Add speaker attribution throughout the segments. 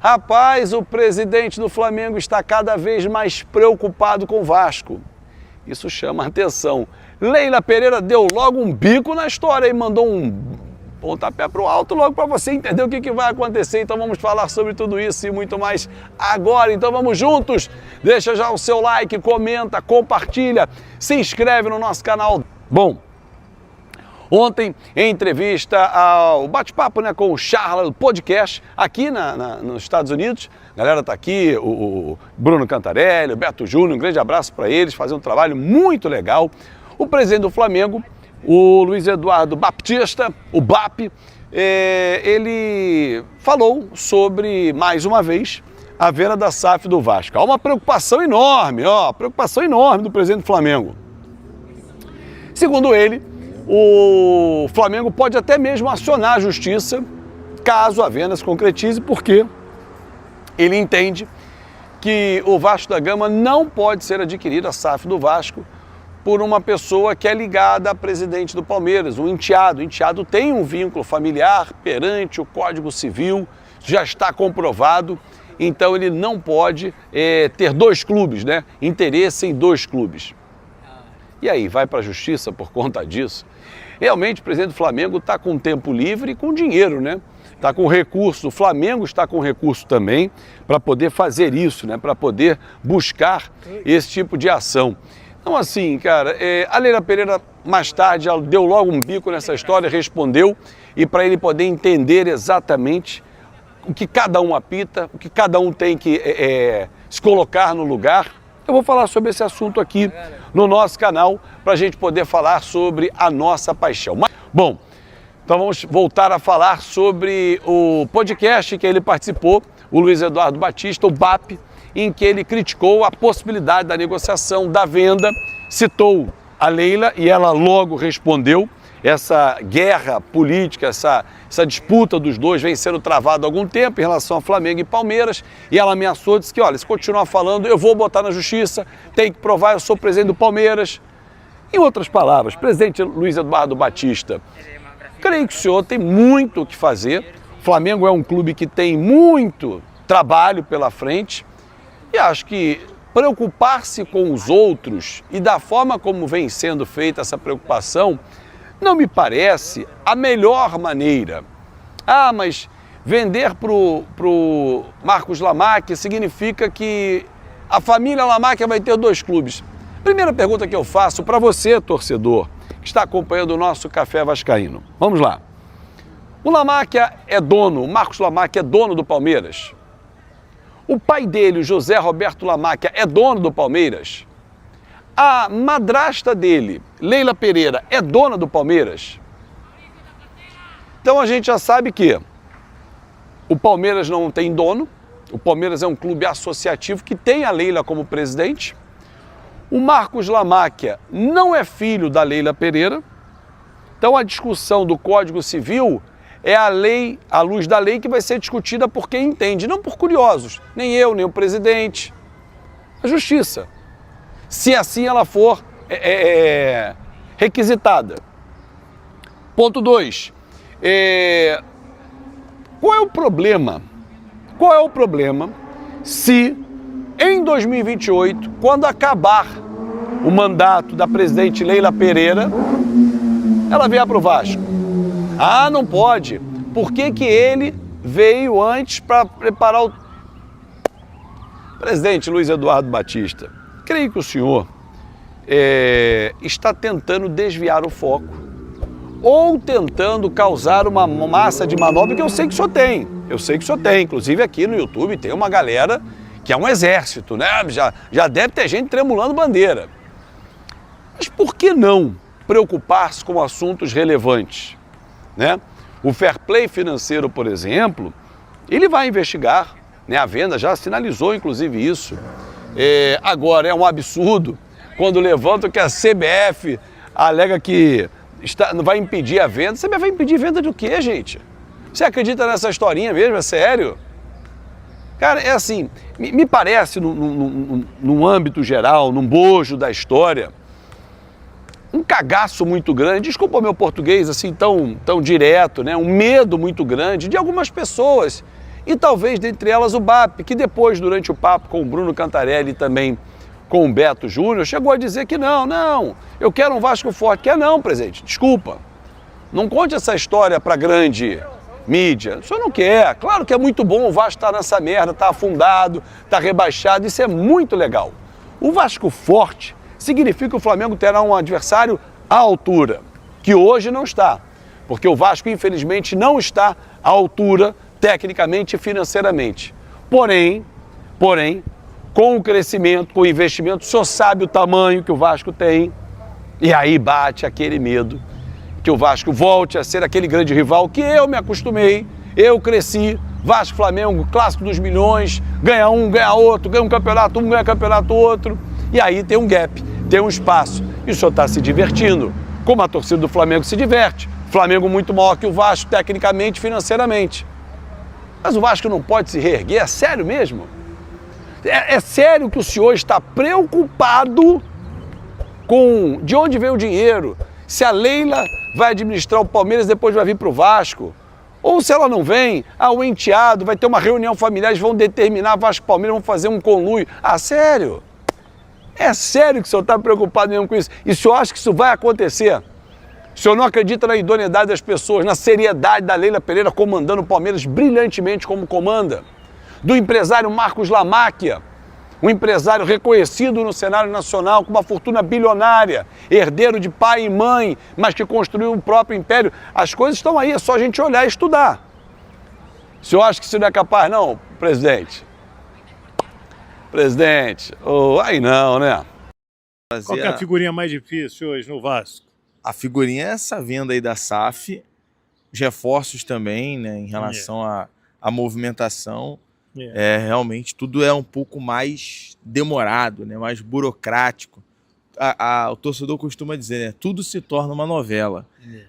Speaker 1: Rapaz, o presidente do Flamengo está cada vez mais preocupado com o Vasco. Isso chama a atenção. Leila Pereira deu logo um bico na história e mandou um pontapé para o alto logo para você entender o que vai acontecer. Então vamos falar sobre tudo isso e muito mais agora. Então vamos juntos. Deixa já o seu like, comenta, compartilha, se inscreve no nosso canal. Bom, ontem, em entrevista ao bate-papo, né, com o Charla, do podcast, aqui nos Estados Unidos, a galera tá aqui, o Bruno Cantarelli, o Beto Júnior, um grande abraço para eles, fazendo um trabalho muito legal. O presidente do Flamengo, o Luiz Eduardo Baptista, o BAP, ele falou sobre, mais uma vez, a venda da SAF do Vasco. Há uma preocupação enorme, preocupação enorme do presidente do Flamengo. Segundo ele, o Flamengo pode até mesmo acionar a justiça caso a venda se concretize, porque ele entende que o Vasco da Gama não pode ser adquirido, a SAF do Vasco, por uma pessoa que é ligada a presidente do Palmeiras, um enteado. O enteado tem um vínculo familiar perante o Código Civil, já está comprovado, então ele não pode ter dois clubes, né? Interesse em dois clubes. E aí, vai para a justiça por conta disso? Realmente o presidente do Flamengo está com tempo livre e com dinheiro, né? Está com recurso, o Flamengo está com recurso também para poder fazer isso, né? Para poder buscar esse tipo de ação. Então assim, cara, a Leila Pereira mais tarde ela deu logo um bico nessa história, respondeu, e para ele poder entender exatamente o que cada um apita, o que cada um tem que se colocar no lugar, eu vou falar sobre esse assunto aqui no nosso canal, para a gente poder falar sobre a nossa paixão. Bom, então vamos voltar a falar sobre o podcast que ele participou, o Luiz Eduardo Batista, o BAP, em que ele criticou a possibilidade da negociação da venda, citou a Leila e ela logo respondeu. Essa guerra política, essa disputa dos dois vem sendo travada há algum tempo em relação a Flamengo e Palmeiras, e ela ameaçou, disse que, olha, se continuar falando, eu vou botar na justiça, tem que provar, eu sou presidente do Palmeiras. Em outras palavras, presidente Luiz Eduardo Batista, creio que o senhor tem muito o que fazer, o Flamengo é um clube que tem muito trabalho pela frente, e acho que preocupar-se com os outros e da forma como vem sendo feita essa preocupação, não me parece a melhor maneira. Ah, mas vender pro Marcos Lamáquia significa que a família Lamáquia vai ter dois clubes. Primeira pergunta que eu faço para você, torcedor, que está acompanhando o nosso Café Vascaíno. Vamos lá. O Lamáquia é dono, o Marcos Lamáquia é dono do Palmeiras. O pai dele, o José Roberto Lamáquia, é dono do Palmeiras. A madrasta dele, Leila Pereira, é dona do Palmeiras. Então a gente já sabe que o Palmeiras não tem dono, o Palmeiras é um clube associativo que tem a Leila como presidente. O Marcos Lamáquia não é filho da Leila Pereira. Então a discussão do Código Civil é a lei, à luz da lei, que vai ser discutida por quem entende, não por curiosos, nem eu, nem o presidente. A justiça. Se assim ela for requisitada. Ponto 2. Qual é o problema? Qual é o problema se em 2028, quando acabar o mandato da presidente Leila Pereira, ela vier para o Vasco? Ah, não pode. Por que que ele veio antes para preparar o... Presidente Luiz Eduardo Batista, creio que o senhor está tentando desviar o foco ou tentando causar uma massa de manobra que eu sei que o senhor tem. Eu sei que o senhor tem. Inclusive aqui no YouTube tem uma galera que é um exército, né? Já deve ter gente tremulando bandeira. Mas por que não preocupar-se com assuntos relevantes, né? O fair play financeiro, por exemplo, ele vai investigar, né? A venda já sinalizou, inclusive, isso. Agora, é um absurdo quando levantam que a CBF alega que vai impedir a venda. A CBF vai impedir venda de quê, gente? Você acredita nessa historinha mesmo? É sério? Cara, é assim, me parece, num âmbito geral, num bojo da história, um cagaço muito grande, desculpa o meu português assim tão direto, né? Um medo muito grande de algumas pessoas E talvez dentre elas o BAP, que depois, durante o papo com o Bruno Cantarelli e também com o Beto Júnior, chegou a dizer que não, eu quero um Vasco forte. Quer não, presidente, desculpa. Não conte essa história para grande mídia. O senhor não quer. Claro que é muito bom o Vasco estar nessa merda, estar afundado, estar rebaixado, isso é muito legal. O Vasco forte significa que o Flamengo terá um adversário à altura, que hoje não está. Porque o Vasco, infelizmente, não está à altura tecnicamente e financeiramente. Porém, com o crescimento, com o investimento, o senhor sabe o tamanho que o Vasco tem, e aí bate aquele medo que o Vasco volte a ser aquele grande rival que eu me acostumei, eu cresci, Vasco, Flamengo, clássico dos milhões, ganha um, ganha outro, ganha um campeonato, um ganha campeonato outro, e aí tem um gap, tem um espaço, e o senhor está se divertindo, como a torcida do Flamengo se diverte, Flamengo muito maior que o Vasco, tecnicamente, financeiramente. Mas o Vasco não pode se reerguer, é sério mesmo? É sério que o senhor está preocupado com de onde vem o dinheiro? Se a Leila vai administrar o Palmeiras e depois vai vir para o Vasco? Ou se ela não vem, o enteado vai ter uma reunião familiar, eles vão determinar Vasco e Palmeiras, vão fazer um conluio. Sério? É sério que o senhor está preocupado mesmo com isso? E o senhor acha que isso vai acontecer? O senhor não acredita na idoneidade das pessoas, na seriedade da Leila Pereira comandando o Palmeiras brilhantemente como comanda? Do empresário Marcos Lamáquia, um empresário reconhecido no cenário nacional com uma fortuna bilionária, herdeiro de pai e mãe, mas que construiu o próprio império. As coisas estão aí, é só a gente olhar e estudar. O senhor acha que isso não é capaz? Não, presidente. Presidente, aí não, né?
Speaker 2: Qual que é a figurinha mais difícil hoje no Vasco?
Speaker 3: A figurinha é essa venda aí da SAF, os reforços também, né, em relação à movimentação. Realmente tudo é um pouco mais demorado, né, mais burocrático. O torcedor costuma dizer, né, tudo se torna uma novela.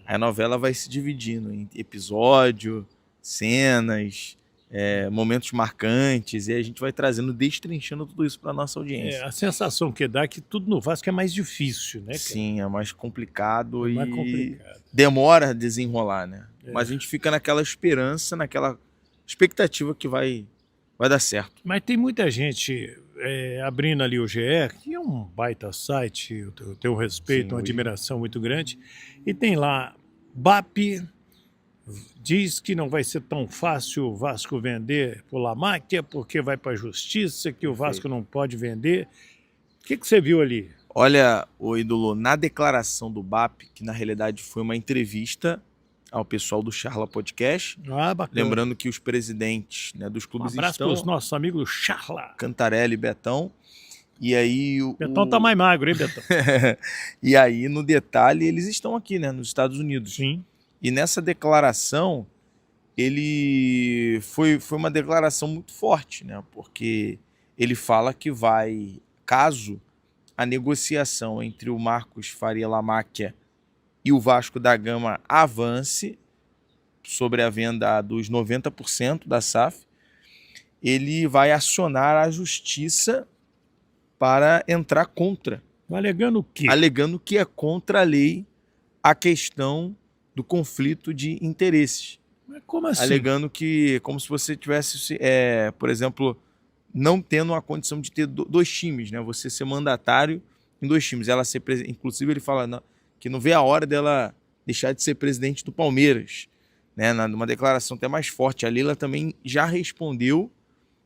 Speaker 3: A novela vai se dividindo em episódio, cenas, momentos marcantes, e a gente vai trazendo, destrinchando tudo isso para nossa audiência.
Speaker 2: A sensação que dá é que tudo no Vasco é mais difícil, né, cara?
Speaker 3: Sim, é mais complicado
Speaker 2: mais
Speaker 3: e
Speaker 2: complicado.
Speaker 3: Demora a desenrolar, né? Mas a gente fica naquela esperança, naquela expectativa que vai dar certo.
Speaker 2: Mas tem muita gente abrindo ali o GE, que é um baita site, eu tenho um respeito, uma admiração muito grande, e tem lá, BAP diz que não vai ser tão fácil o Vasco vender por Lamáquia, porque vai para a justiça, que o Vasco não pode vender. O que você viu ali?
Speaker 3: Olha, o ídolo, na declaração do BAP, que na realidade foi uma entrevista ao pessoal do Charla Podcast,
Speaker 2: Bacana.
Speaker 3: Lembrando que os presidentes, né, dos clubes
Speaker 2: Um abraço
Speaker 3: estão...
Speaker 2: para os nossos amigos Charla.
Speaker 3: Cantarelli e Betão. E aí...
Speaker 2: Betão tá mais magro, hein, Betão?
Speaker 3: E aí, no detalhe, eles estão aqui, né, nos Estados Unidos.
Speaker 2: Sim.
Speaker 3: E nessa declaração, ele foi uma declaração muito forte, né? Porque ele fala que vai, caso a negociação entre o Marcos Faria Lamáquia e o Vasco da Gama avance sobre a venda dos 90% da SAF, ele vai acionar a justiça para entrar contra.
Speaker 2: Alegando o quê?
Speaker 3: Alegando que é contra a lei a questão do conflito de interesses.
Speaker 2: Mas como assim?
Speaker 3: Alegando que, como se você tivesse, por exemplo, não tendo a condição de ter dois times, né? Você ser mandatário em dois times. Ela ser inclusive, ele fala que não vê a hora dela deixar de ser presidente do Palmeiras, né? Numa declaração até mais forte. A Leila também já respondeu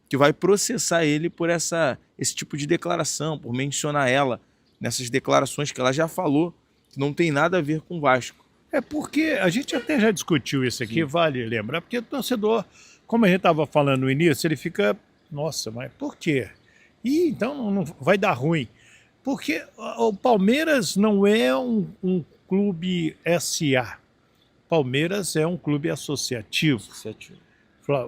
Speaker 3: que vai processar ele por esse tipo de declaração, por mencionar ela nessas declarações que ela já falou que não tem nada a ver com o Vasco.
Speaker 2: Porque a gente até já discutiu isso aqui, vale lembrar, porque o torcedor, como a gente estava falando no início, ele fica, nossa, mas por quê? Então não vai dar ruim. Porque o Palmeiras não é um clube SA. Palmeiras é um clube associativo.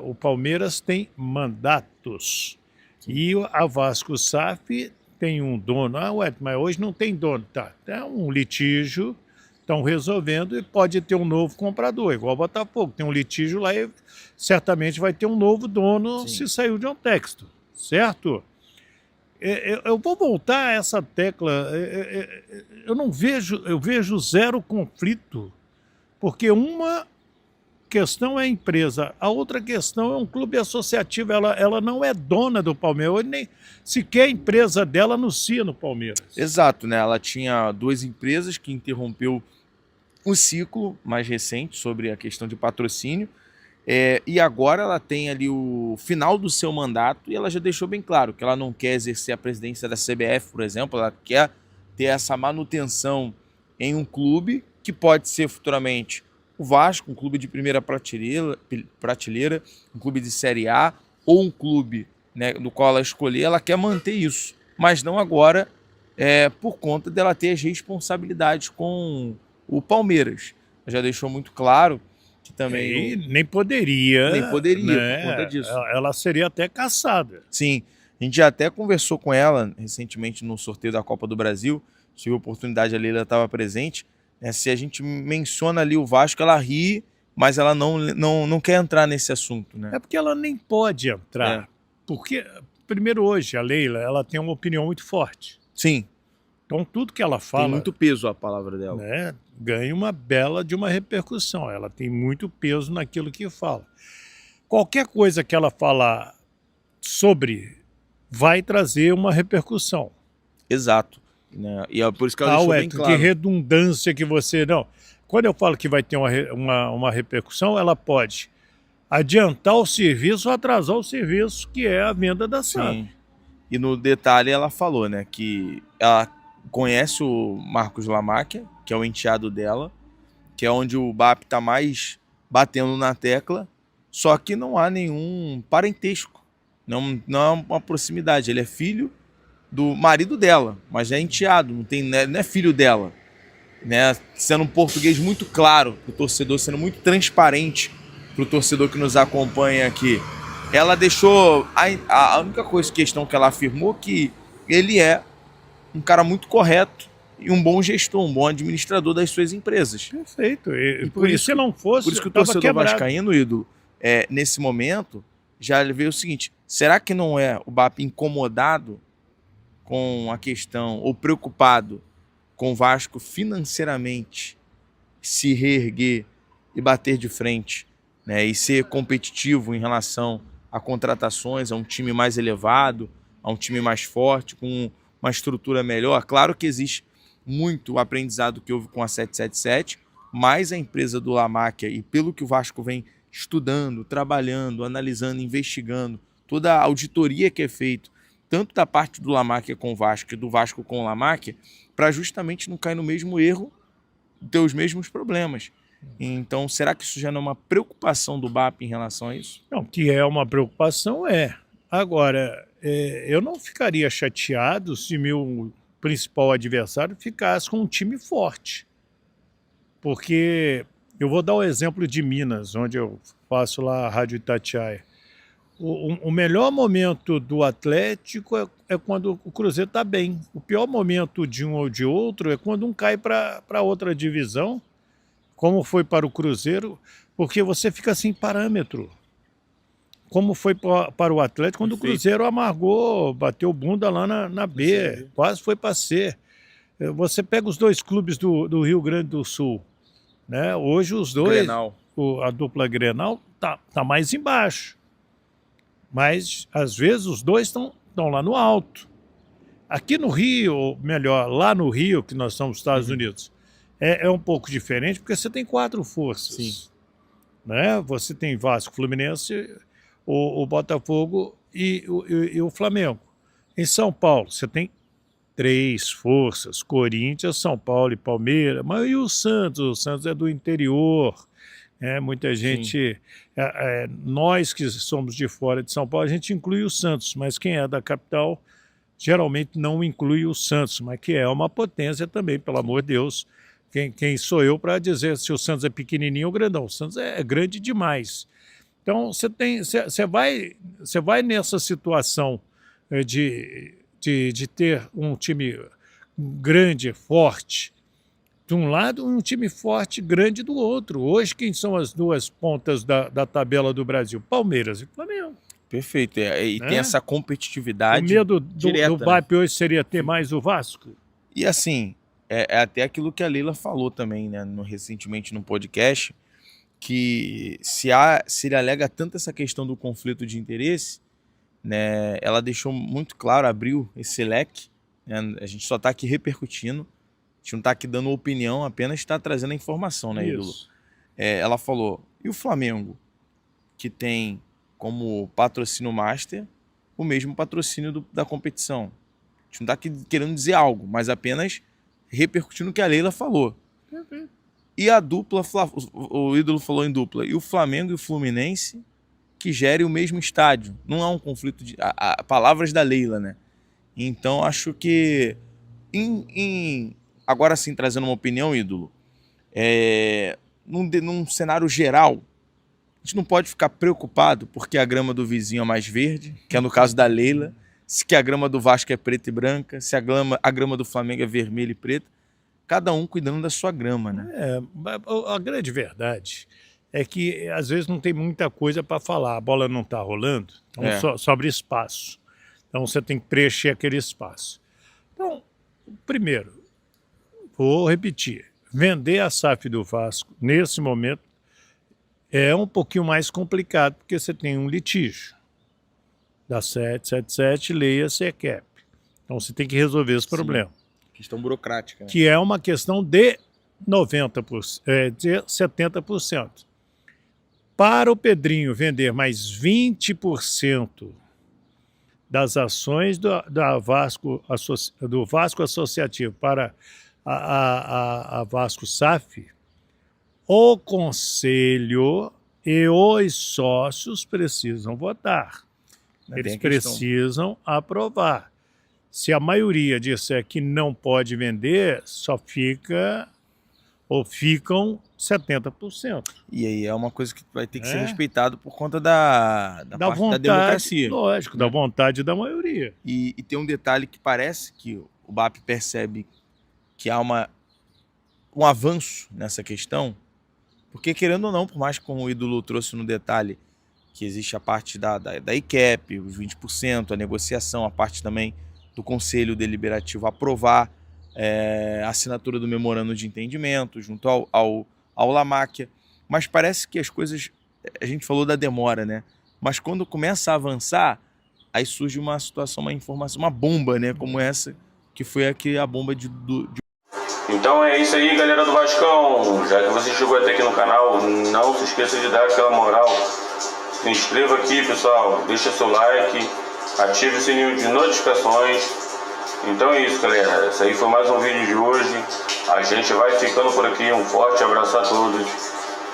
Speaker 2: O Palmeiras tem mandatos. E a Vasco SAF tem um dono. Mas hoje não tem dono. Tá, é um litígio. Estão resolvendo e pode ter um novo comprador, igual o Botafogo. Tem um litígio lá e certamente vai ter um novo dono. Sim. Se saiu de um texto, certo? Eu vou voltar a essa tecla. Eu vejo zero conflito, porque uma questão é a empresa, a outra questão é um clube associativo. Ela não é dona do Palmeiras, hoje nem sequer a empresa dela anuncia no Palmeiras.
Speaker 3: Exato, né? Ela tinha 2 empresas que interrompeu um ciclo mais recente sobre a questão de patrocínio. E agora ela tem ali o final do seu mandato e ela já deixou bem claro que ela não quer exercer a presidência da CBF, por exemplo, ela quer ter essa manutenção em um clube que pode ser futuramente o Vasco, um clube de primeira prateleira, um clube de Série A ou um clube, né, do qual ela escolher. Ela quer manter isso, mas não agora, por conta dela ter as responsabilidades com o Palmeiras. Ela já deixou muito claro que também...
Speaker 2: Nem poderia,
Speaker 3: né,
Speaker 2: né?
Speaker 3: por conta disso.
Speaker 2: Ela seria até caçada.
Speaker 3: Sim, a gente já até conversou com ela recentemente no sorteio da Copa do Brasil, tive a oportunidade ali, ela estava presente. Se a gente menciona ali o Vasco, ela ri, mas ela não quer entrar nesse assunto, né?
Speaker 2: É porque ela nem pode entrar. Porque, primeiro, hoje, a Leila, ela tem uma opinião muito forte.
Speaker 3: Sim.
Speaker 2: Então, tudo que ela fala...
Speaker 3: Tem muito peso a palavra dela.
Speaker 2: Né, ganha uma bela de uma repercussão. Ela tem muito peso naquilo que fala. Qualquer coisa que ela falar sobre vai trazer uma repercussão.
Speaker 3: Exato. Né? E é por isso que ela deixou bem claro.
Speaker 2: Que redundância que você... Não. Quando eu falo que vai ter uma repercussão, ela pode adiantar o serviço ou atrasar o serviço, que é a venda da SAF.
Speaker 3: Sim. E no detalhe ela falou, né, que ela conhece o Marcos Lamáquia, que é o enteado dela, que é onde o BAP está mais batendo na tecla, só que não há nenhum parentesco, não há uma proximidade. Ele é filho do marido dela, mas é enteado, não é filho dela. Né? Sendo um português muito claro para o torcedor, sendo muito transparente para o torcedor que nos acompanha aqui. Ela deixou a única questão que ela afirmou, que ele é um cara muito correto e um bom gestor, um bom administrador das suas empresas.
Speaker 2: Perfeito. E por isso, se não fosse,
Speaker 3: por isso que o torcedor vascaíno, ídolo, nesse momento, já veio o seguinte: será que não é o BAP incomodado com a questão, ou preocupado com o Vasco financeiramente se reerguer e bater de frente, né, e ser competitivo em relação a contratações, a um time mais elevado, a um time mais forte, com uma estrutura melhor? Claro que existe muito aprendizado que houve com a 777, mas a empresa do Lamáquia, e pelo que o Vasco vem estudando, trabalhando, analisando, investigando, toda a auditoria que é feita, tanto da parte do Lamáquia com o Vasco e do Vasco com o Lamáquia, para justamente não cair no mesmo erro, ter os mesmos problemas. Então, será que isso já não é uma preocupação do BAP em relação a isso?
Speaker 2: Não, que é uma preocupação, é. Agora, eu não ficaria chateado se meu principal adversário ficasse com um time forte. Porque eu vou dar o exemplo de Minas, onde eu faço lá a Rádio Itatiaia. O melhor momento do Atlético é quando o Cruzeiro está bem. O pior momento de um ou de outro é quando um cai para outra divisão, como foi para o Cruzeiro, porque você fica sem parâmetro. Como foi para o Atlético, quando o Cruzeiro amargou, bateu bunda lá na B, quase foi para C. Você pega os dois clubes do Rio Grande do Sul, né? Hoje os dois,
Speaker 3: Grenal.
Speaker 2: A dupla Grenal tá mais embaixo. Mas, às vezes, os dois estão lá no alto. Aqui no Rio, ou melhor, lá no Rio, que nós estamos nos Estados Unidos, é um pouco diferente, porque você tem 4 forças.
Speaker 3: Sim.
Speaker 2: Né? Você tem Vasco, Fluminense, o Botafogo e o Flamengo. Em São Paulo, você tem 3 forças, Corinthians, São Paulo e Palmeiras. Mas e o Santos? O Santos é do interior. Muita gente, nós que somos de fora de São Paulo, a gente inclui o Santos, mas quem é da capital geralmente não inclui o Santos, mas que é uma potência também, pelo amor de Deus. Quem sou eu para dizer se o Santos é pequenininho ou grandão? O Santos é grande demais. Então você vai nessa situação de ter um time grande, forte, de um lado, um time forte, grande do outro. Hoje, quem são as duas pontas da tabela do Brasil? Palmeiras e Flamengo.
Speaker 3: Perfeito. E tem essa competitividade.
Speaker 2: O medo
Speaker 3: direta,
Speaker 2: do BAP hoje seria ter mais o Vasco?
Speaker 3: E assim, é até aquilo que a Leila falou também, né, recentemente no podcast, que se ele alega tanto essa questão do conflito de interesse, né, ela deixou muito claro, abriu esse leque, né, a gente só está aqui repercutindo, a gente não está aqui dando opinião, apenas está trazendo a informação, né, ídolo?
Speaker 2: Isso.
Speaker 3: Ela falou, e o Flamengo, que tem como patrocínio master o mesmo patrocínio da competição? A gente não está aqui querendo dizer algo, mas apenas repercutindo o que a Leila falou. E a dupla, o ídolo falou em dupla, e o Flamengo e o Fluminense que gerem o mesmo estádio. Não há um conflito de... palavras da Leila, né? Então, acho que... agora sim, trazendo uma opinião, ídolo, num cenário geral, a gente não pode ficar preocupado porque a grama do vizinho é mais verde, que é no caso da Leila, se que a grama do Vasco é preta e branca, se a grama do Flamengo é vermelha e preta, cada um cuidando da sua grama, né?
Speaker 2: A grande verdade é que às vezes não tem muita coisa para falar, a bola não está rolando, então sobra espaço. Então você tem que preencher aquele espaço. Então, primeiro, vou repetir, vender a SAF do Vasco nesse momento é um pouquinho mais complicado, porque você tem um litígio da 777, leia CECAP. Então você tem que resolver esse problema.
Speaker 3: Questão burocrática. Né?
Speaker 2: Que é uma questão de 70%. Para o Pedrinho vender mais 20% das ações do Vasco Associativo para a Vasco SAF, o Conselho e os sócios precisam votar. Eles precisam aprovar. Se a maioria disser que não pode vender, só fica ou ficam 70%.
Speaker 3: E aí é uma coisa que vai ter que ser respeitado por conta da
Speaker 2: vontade,
Speaker 3: da democracia.
Speaker 2: Lógico, da vontade da maioria.
Speaker 3: E tem um detalhe que parece que o BAP percebe que há um avanço nessa questão, porque querendo ou não, por mais que como o ídolo trouxe no detalhe, que existe a parte da ICAP, os 20%, a negociação, a parte também do Conselho Deliberativo aprovar a assinatura do memorando de entendimento junto ao Lamáquia, mas parece que as coisas, a gente falou da demora, né? Mas quando começa a avançar, aí surge uma situação, uma informação, uma bomba, né? Como essa, que foi aqui a bomba de...
Speaker 1: Então é isso aí, galera do Vascão. Já que você chegou até aqui no canal, não se esqueça de dar aquela moral. Se inscreva aqui, pessoal. Deixa seu like, ative o sininho de notificações. Então é isso, galera. Esse aí foi mais um vídeo de hoje. A gente vai ficando por aqui. Um forte abraço a todos.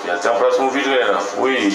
Speaker 1: E até o próximo vídeo, galera. Fui!